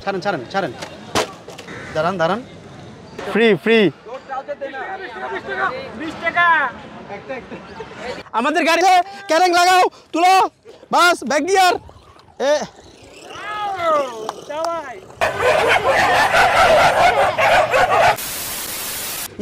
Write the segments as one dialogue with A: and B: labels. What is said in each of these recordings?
A: ছাড়েন ছাড়েন ছাড়েন, দাঁড়ান দাঁড়ান, ফ্রি ফ্রি। আমাদের গাড়িতে ক্যারেং লাগাও, তুলো, বাস ব্যাক গিয়ার।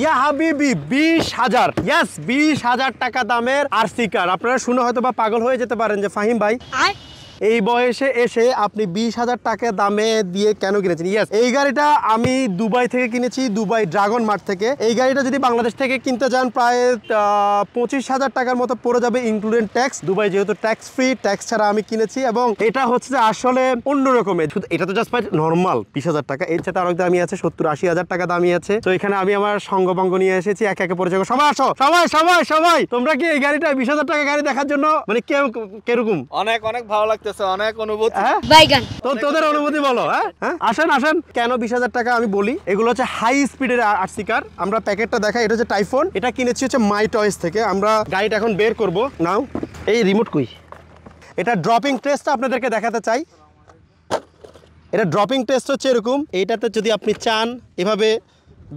A: ইয়া হাবিবি 20,000, ইয়েস 20,000 টাকা দামের আরসি কার। আপনারা শুনে হয়তো বা পাগল হয়ে যেতে পারেন যে ফাহিম ভাই এই বয়সে এসে আপনি 20,000 টাকা দামে দিয়ে কেন কিনেছেন। ইয়েস, এই গাড়িটা আমি দুবাই থেকে কিনেছি, দুবাই ড্রাগন মার্ট থেকে। এই গাড়িটা যদি বাংলাদেশ থেকে কিনতে যান প্রায় 25,000 টাকার মতো পড়ে যাবে ইনক্লুডেড ট্যাক্স। দুবাই যেহেতু ট্যাক্স ফ্রি, ট্যাক্স ছাড়া আমি কিনেছি এবং এটা হচ্ছে যে আসলে অন্য রকমের। এটা তো জাস্ট নর্মাল 20,000 টাকা, এর সাথে অনেক দামি আছে, 70-80,000 টাকা দামি আছে। তো এখানে আমি আমার সঙ্গভঙ্গ নিয়ে এসেছি, একে একে পরিচয়। সবাই আসো, সবাই সবাই সবাই। তোমরা কি এই গাড়িটা 20,000 টাকা গাড়ি দেখার জন্য মানে কিরকম?
B: অনেক অনেক ভালো লাগতেছে, অনেক অনুভূতি।
A: তোদের অনুভূতি বলো। হ্যাঁ আসেন আসেন। কেন 20,000 টাকা আমি বলি, এগুলো হচ্ছে হাই স্পিডের আরসি কার। আমরা প্যাকেটটা দেখাই, এটা হচ্ছে টাইফুন। এটা কিনেছি হচ্ছে মাই টয়েস থেকে। আমরা গাড়িটা এখন বের করব। নাও এই রিমোট কই, এটা ড্রপিং টেস্টটা আপনাদেরকে দেখাতে চাই। এটা ড্রপিং টেস্ট হচ্ছে এরকম। এইটাতে যদি আপনি চান এভাবে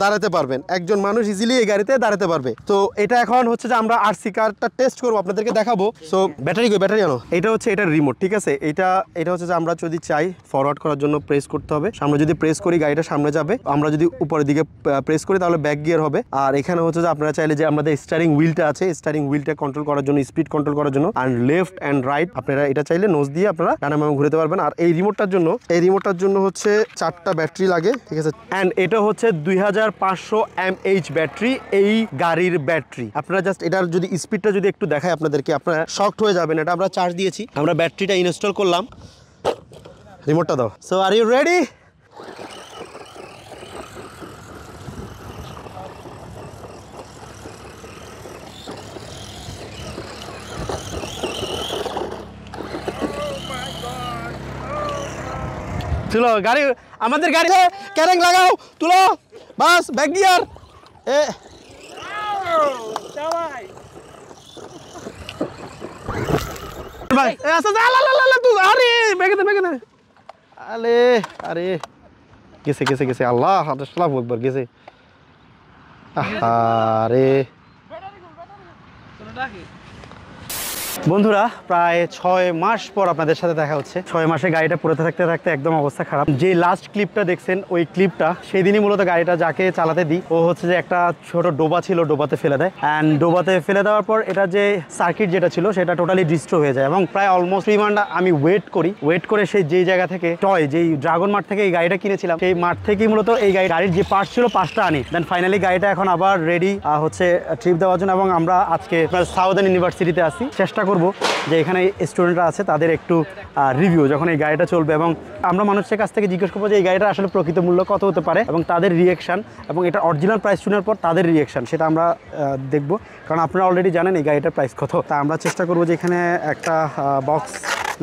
A: দাঁড়াতে পারবেন, একজন মানুষ ইজিলি এই গাড়িতে দাঁড়াতে পারবে। তো এটা এখন হচ্ছে যে আমরা আরসি কারটা টেস্ট করবো, আপনাদেরকে দেখাবো। সো ব্যাটারি কই, ব্যাটারি আনো। এটা হচ্ছে এটার রিমোট, ঠিক আছে। এটা হচ্ছে যে আমরা যদি চাই ফরওয়ার্ড করার জন্য প্রেস করতে হবে। আমরা যদি প্রেস করি গাড়িটা সামনে যাবে, আমরা যদি উপরের দিকে প্রেস করি তাহলে ব্যাক গিয়ার হবে। আর এখানে হচ্ছে যে আপনারা চাইলে যে আমাদের স্টারিং হুইলটা আছে, স্টারিং হুইলটা কন্ট্রোল করার জন্য, স্পিড কন্ট্রোল করার জন্য, আর লেফট অ্যান্ড রাইট আপনারা এটা চাইলে নোজ দিয়ে আপনারা ডানে বামে ঘুরতে পারবেন। আর এই রিমোটটার জন্য হচ্ছে 4টা ব্যাটারি লাগে, ঠিক আছে। অ্যান্ড এটা হচ্ছে 2500 mAh ব্যাটারি, এই গাড়ির ব্যাটারি। আপনারা জাস্ট এটার যদি স্পিডটা যদি একটু দেখায় আপনাদেরকে, আপনারা শকড হয়ে যাবেন। এটা আমরা চার্জ দিয়েছি, আমরা ব্যাটারিটা ইনস্টল করলাম। রিমোটটা দাও। So are you ready? চলো গাড়ি, আমাদের গাড়িতে ক্যারেং লাগাও, তুলো, বাস ব্যাক গিয়ার। গেছে আল্লাহ একবার গেছে। আরে বন্ধুরা, প্রায় 6 মাস পর আপনাদের সাথে দেখা হচ্ছে। 6 মাসে গাড়িটা পড়ে থাকতে থাকতে একদম অবস্থা খারাপ। যে লাস্ট ক্লিপটা দেখছেন, ওই ক্লিপটা সেদিনই মূলত গাড়িটা যাকে চালাতে দিই, ও হচ্ছে যে একটা ছোট ডোবা ছিল, ডোবাতে ফেলে দেয়। অ্যান্ড ডোবাতে ফেলে দেওয়ার পর এটা যে সার্কিট যেটা ছিল সেটা টোটালি ডিস্ট্রয় হয়ে যায়। এবং প্রায় অলমোস্ট 3 মান্থ আমি ওয়েট করে সেই যেই জায়গা থেকে যেই ড্রাগন মার্ট থেকে এই গাড়িটা কিনেছিলাম, সেই মার্ট থেকেই মূলত এই গাড়ির যে পার্টস ছিল 5টা আনি। দেন ফাইনালি গাড়িটা এখন আবার রেডি হচ্ছে ট্রিপ দেওয়ার জন্য। এবং আমরা আজকে সাউদার্ন ইউনিভার্সিটিতে আসি, চেষ্টা করব যে এখানে স্টুডেন্টরা আছে তাদের একটু রিভিউ যখন এই গাড়িটা চলবে, এবং আমরা মানুষের কাছ থেকে জিজ্ঞেস করবো যে এই গাড়িটা আসলে প্রকৃত মূল্য কত হতে পারে এবং তাদের রিয়েকশান, এবং এটা অরিজিনাল প্রাইস শোনার পর তাদের রিয়েকশান, সেটা আমরা দেখব। কারণ আপনারা অলরেডি জানেন এই গাড়িটার প্রাইস কত। তা আমরা চেষ্টা করবো যে এখানে একটা বক্স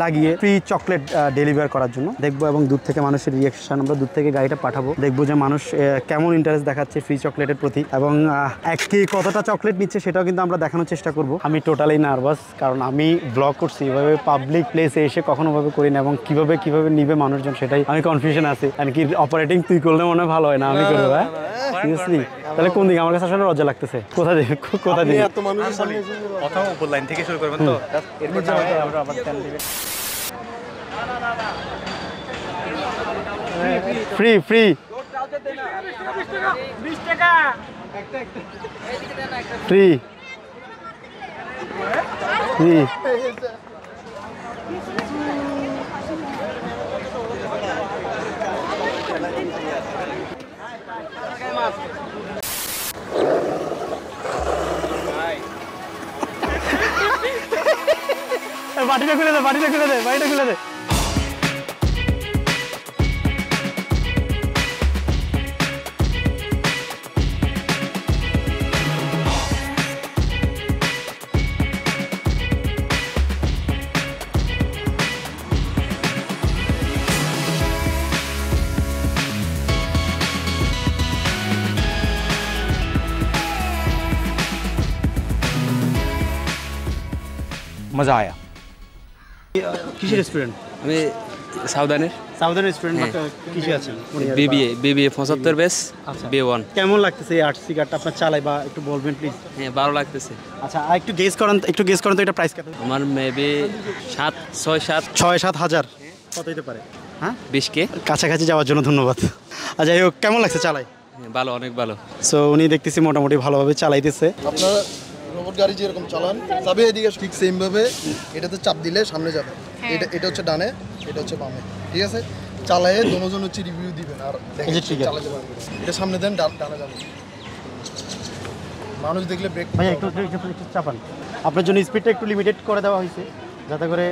A: লাগিয়ে ফ্রি চকলেট ডেলিভার করার জন্য দেখবো, এবং দূর থেকে মানুষের রিয়েকশন, আমরা দূর থেকে গাড়িটা পাঠাবো, দেখবো যে মানুষ কেমন ইন্টারেস্ট দেখাচ্ছে ফ্রি চকলেটের প্রতি, এবং কে কতটা চকলেট নিচ্ছে সেটাও কিন্তু আমরা দেখানোর চেষ্টা করব। আমি টোটালি নার্ভাস, কারণ আমি ব্লগ করছি এভাবে পাবলিক প্লেসে এসে কখনোভাবে করি না, এবং কিভাবে নিবে মানুষজন সেটাই আমি কনফিউশন আছি। আর কি অপারেটিং তুই করলে মনে হয় ভালো হয় না, আমি করবো। হ্যাঁ সিরিয়াসলি? তাহলে কোন দিকে? আমার কাছে আসলে লজ্জা লাগতেছে। কোথায় দিকে প্রথম উপর লাইন থেকে শুরু করবেন, তো এরপর আমরা আবার ফ্রি ফ্রি ফ্রি ফ্রি। বাটিটা খুলে দে, বাটিটা খুলে দে, বাটিটা খুলে দে।
C: मज़ा आया।
A: किसी रेस्टोरेंट
C: আমি সাউদার্নের
A: সাউদার্ন স্টুডেন্ট কিসে আছেন?
C: বিবিএ 75 বেস
A: আচ্ছা।
C: B1।
A: কেমন লাগতেছে এই আর্টসি কার্ডটা আপনার চালাই বা একটু বলবেন প্লিজ?
C: হ্যাঁ ভালো লাগতেছে।
A: আচ্ছা আর একটু গেস করেন তো এটা প্রাইস কত?
C: আমার মেবি 6-7
A: 6-7 হাজার কত হতে পারে? হ্যাঁ
C: 20K।
A: কাছাকাছি যাওয়ার জন্য ধন্যবাদ। আচ্ছা যাই হোক, কেমন লাগছে চালাই?
C: হ্যাঁ ভালো, অনেক ভালো।
A: সো উনি দেখতেছি মোটামুটি ভালোভাবে চালাইতেছে।
D: আপনারা রোবট গাড়ি যেরকম চালান যাবে এদিকে ঠিক সেম ভাবে এটাতে চাপ দিলে সামনে যাবে। এটা হচ্ছে ডানে, এটা হচ্ছে বামে, ঠিক আছে? চালায়ে দুজন হচ্ছে রিভিউ দিবেন আর
A: এই যে ঠিক আছে।
D: চালাতে পারবেন। এটা সামনে দেন, ডানে যাবে। মানুষ দেখলে ব্রেক
A: ভাই একটু চাপান। আপনার জন্য স্পিডটা একটু লিমিটেড করে দেওয়া হয়েছে যাতে করে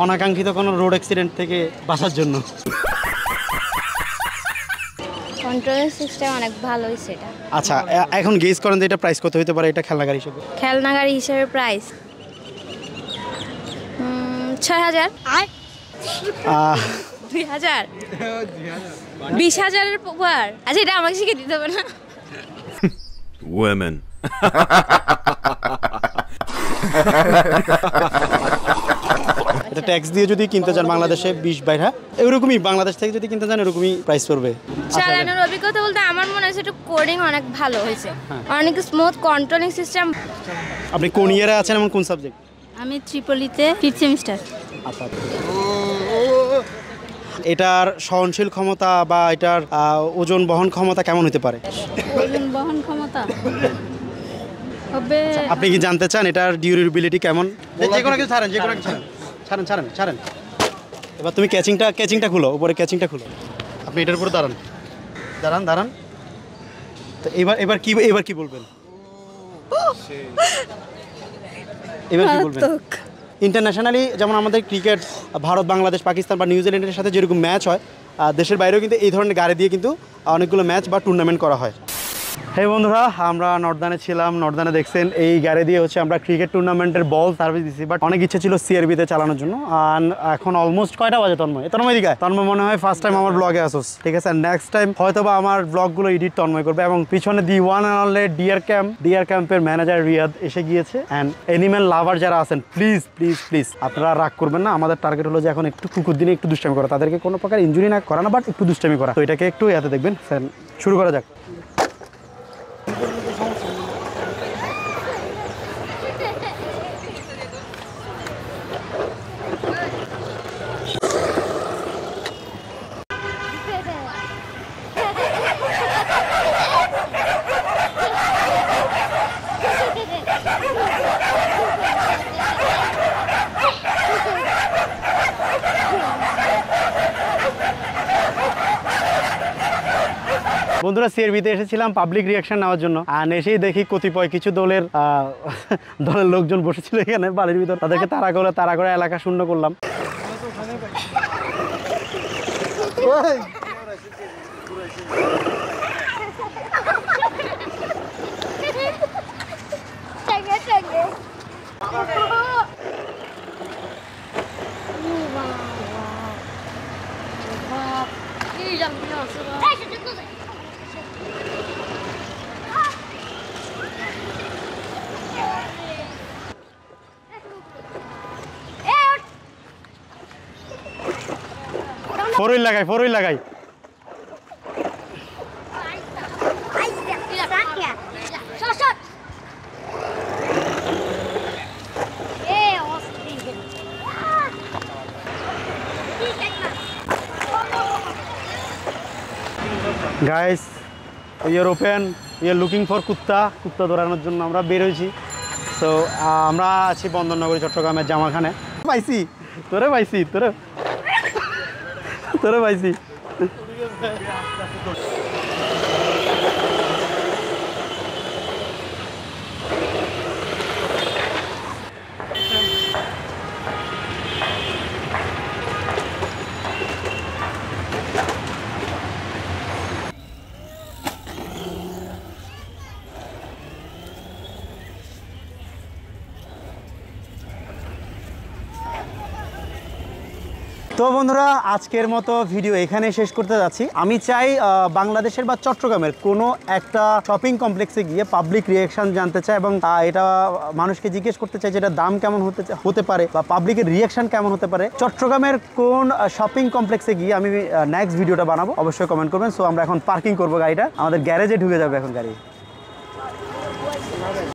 A: অনাকাঙ্ক্ষিত কোনো রোড অ্যাক্সিডেন্ট থেকে বাঁচার জন্য।
E: কন্ট্রোলের সিস্টেম অনেক ভালো হয়েছে এটা।
A: আচ্ছা এখন গেস করেন যে এটা প্রাইস কত হতে পারে এটা খেলনা গাড়ি হিসেবে?
E: খেলনা গাড়ি হিসেবে প্রাইস 6,000 আর 2,000 20,000-এর উপর। আচ্ছা এটা আমাকে শিখে দিতে হবে না?
F: Women.
A: এটা ট্যাক্স দিয়ে যদি কিনতে চান বাংলাদেশে 20-22, এরকমই বাংলাদেশ থেকে যদি কিনতে চান এরকমই প্রাইস পড়বে।
E: চালানোর অভিজ্ঞতা বলতে আমার মনে হয়েছে একটু কোডিং অনেক ভালো হয়েছে, অনেক স্মুথ কন্ট্রোলিং সিস্টেম।
A: আপনি কোন ইয়ারে আছেন এবং কোন সাবজেক্ট?
E: আমি ত্রিপলিতে 5th সেমিস্টার।
A: আচ্ছা এটার সহনশীল ক্ষমতা বা এটার ওজন বহন ক্ষমতা কেমন হতে পারে?
E: ওজন বহন ক্ষমতা হবে।
A: আপনি কি জানতে চান এটার ডিউরেবিলিটি কেমন? যে কোনো কিছু ছাড়েন, যে কোনো কিছু ছাড়েন ছাড়েন ছাড়েন। এবার তুমি ক্যাচিংটা খুলো, উপরে ক্যাচিংটা খুলো। আপনি এটার উপরে দাঁড়ান দাঁড়ান দাঁড়ান। তো এবার কি বলবেন? এবার কি বলবেন? ইন্টারন্যাশনালি যেমন আমাদের ক্রিকেট ভারত, বাংলাদেশ, পাকিস্তান বা নিউজিল্যান্ডের সাথে যেরকম ম্যাচ হয়, দেশের বাইরেও কিন্তু এই ধরনের গাড়ি দিয়ে কিন্তু অনেকগুলো ম্যাচ বা টুর্নামেন্ট করা হয়। হ্যাঁ বন্ধুরা, আমরা নর্দানে ছিলাম। নর্দানে দেখছেন এই গাড়ি দিয়ে হচ্ছে আমরা ক্রিকেট টুর্নামেন্টের বল সার্ভিস দিচ্ছি, বাট অনেক ইচ্ছে ছিল সিআরবিতে চালানোর জন্য। আর এখন অলমোস্ট কয়টা বাজে? তন্ময় দিকে তন্ময় মনে হয় ফার্স্ট টাইম আমার ব্লগে আসোস, ঠিক আছে? নেক্সট টাইম হয়তো বা আমার ব্লগগুলো এডিট তন্ময় করবে। এবং পিছনে the one and only dear ক্যাম্পের ম্যানেজার রিয়াদ এসে গিয়েছে। অ্যান্ড অ্যানিম্যাল লাভার যারা আছেন প্লিজ প্লিজ প্লিজ আপনারা রাগ করবেন না। আমাদের টার্গেট হলো যে এখন একটু কুকুর দিনে একটু দুষ্টামি করা, তাদেরকে কোনো প্রকার ইনজুরি না করা না, বাট একটু দুষ্টামি করা। তো এটাকে একটু ইয়াতে দেখবেন। শুরু করা যাক। বন্ধুরা সিআরবিতে এসেছিলাম পাবলিক রিয়াকশন নেওয়ার জন্য, আর এসেই দেখি কতিপয় কিছু দলের লোকজন বসেছিল এখানে বাড়ির ভিতর। তাদেরকে তাড়া করে এলাকা শূন্য করলাম। ফোর হুইল লাগাই। Guys we are open, we are looking for কুত্তা ধরানোর জন্য আমরা বের হয়েছি। সো আমরা আছি বন্দরনগরী চট্টগ্রামের জামাখানে। তোরে পাইছি। তো বন্ধুরা আজকের মতো ভিডিও এখানে শেষ করতে যাচ্ছি। আমি চাই বাংলাদেশের বা চট্টগ্রামের কোনো একটা শপিং কমপ্লেক্সে গিয়ে পাবলিক রিয়াকশন জানতে চাই এবং এটা মানুষকে জিজ্ঞেস করতে চাই যেটা দাম কেমন হতে পারে বা পাবলিকের রিয়াকশন কেমন হতে পারে। চট্টগ্রামের কোন শপিং কমপ্লেক্সে গিয়ে আমি নেক্সট ভিডিওটা বানাবো, অবশ্যই কমেন্ট করবেন। সো আমরা এখন পার্কিং করবো গাড়িটা, আমাদের গ্যারেজে ঢুকে যাবে এখন গাড়ি।